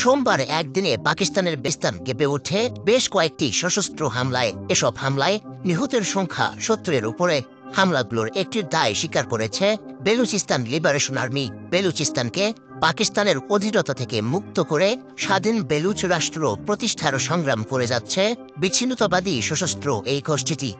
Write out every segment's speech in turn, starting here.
সোমবার একদিনে পাকিস্তানের বেস্তান কেঁপে ওঠে বেশ কয়েকটি সশস্ত্র হামলায়। এসব হামলায় নিহতের সংখ্যা 70-এর উপরে। হামলাগুলোর একটির দায় স্বীকার করেছে বেলুচিস্তান লিবারেশন আর্মি। বেলুচিস্তানকে পাকিস্তানের অধীনতা থেকে মুক্ত করে স্বাধীন বেলুচ রাষ্ট্র প্রতিষ্ঠার সংগ্রাম করে যাচ্ছে বিচ্ছিন্নতাবাদী সশস্ত্র এই গোষ্ঠীটি।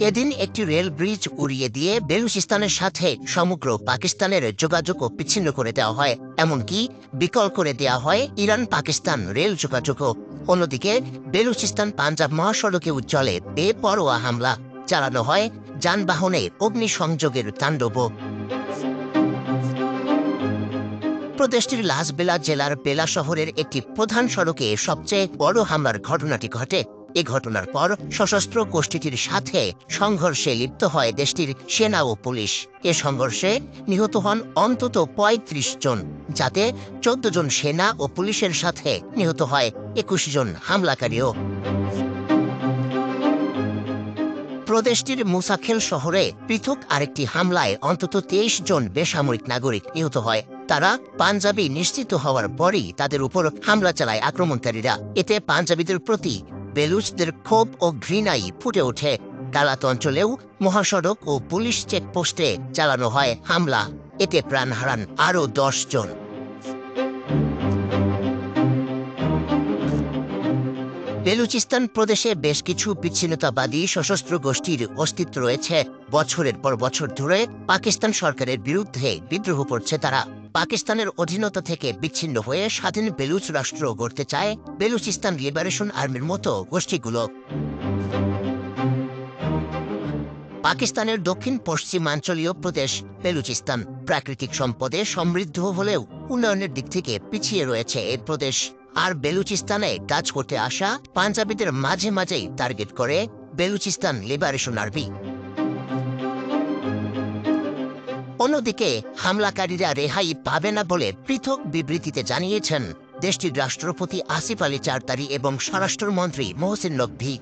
এদিন একটি রেল ব্রিজ উড়িয়ে দিয়ে বেলুচিস্তানের সাথে সমগ্র পাকিস্তানের যোগাযোগও বিচ্ছিন্ন করে দেওয়া হয়, এমনকি বিকল করে দেওয়া হয় ইরান পাকিস্তান রেল যোগাযোগও। অন্যদিকে বেলুচিস্তান পাঞ্জাব মহাসড়কে চলে বেপরোয়া হামলা চালানো হয়, যানবাহনে অগ্নিসংযোগের তাণ্ডব। প্রদেশটির লাসবেলা জেলার বেলা শহরের একটি প্রধান সড়কে সবচেয়ে বড় হামলার ঘটনাটি ঘটে। এ ঘটনার পর সশস্ত্র গোষ্ঠীটির সাথে সংঘর্ষে লিপ্ত হয় দেশটির সেনা ও পুলিশ। এ সংঘর্ষে নিহত হন অন্তত ৩৫ জন, যাতে ১৪ জন সেনা ও পুলিশের সাথে নিহত হয় ২১ জন হামলাকারীও। প্রদেশটির মুসাখেল শহরে পৃথক আরেকটি হামলায় অন্তত ২৩ জন বেসামরিক নাগরিক নিহত হয়। তারা পাঞ্জাবি নিশ্চিত হওয়ার পরই তাদের উপর হামলা চালায় আক্রমণকারীরা। এতে পাঞ্জাবিদের প্রতি বেলুচদের ক্ষোভ ও ঘৃণাই ফুটে ওঠে। দালাত অঞ্চলেও মহাসড়ক ও পুলিশ চেকপোস্টে চালানো হয় হামলা। এতে প্রাণ হারান আরও ১০ জন। বেলুচিস্তান প্রদেশে বেশ কিছু বিচ্ছিন্নতাবাদী সশস্ত্র গোষ্ঠীর অস্তিত্ব রয়েছে। বছরের পর বছর ধরে পাকিস্তান সরকারের বিরুদ্ধে বিদ্রোহ করছে তারা। পাকিস্তানের অধীনতা থেকে বিচ্ছিন্ন হয়ে স্বাধীন বেলুচ রাষ্ট্র গড়তে চায় বেলুচিস্তান লিবারেশন আর্মির মতো গোষ্ঠীগুলো। পাকিস্তানের দক্ষিণ পশ্চিমাঞ্চলীয় প্রদেশ বেলুচিস্তান প্রাকৃতিক সম্পদে সমৃদ্ধ হলেও উন্নয়নের দিক থেকে পিছিয়ে রয়েছে এই প্রদেশ। আর বেলুচিস্তানে কাজ করতে আসা পাঞ্জাবিদের মাঝে মাঝেই টার্গেট করে বেলুচিস্তান লিবারেশন আর্মি। অন্যদিকে হামলাকারীরা রেহাই পাবে না বলে পৃথক বিবৃতিতে জানিয়েছেন দেশটির রাষ্ট্রপতি আসিফ আলী জারদারি এবং স্বরাষ্ট্রমন্ত্রী মোহসিন নকভি।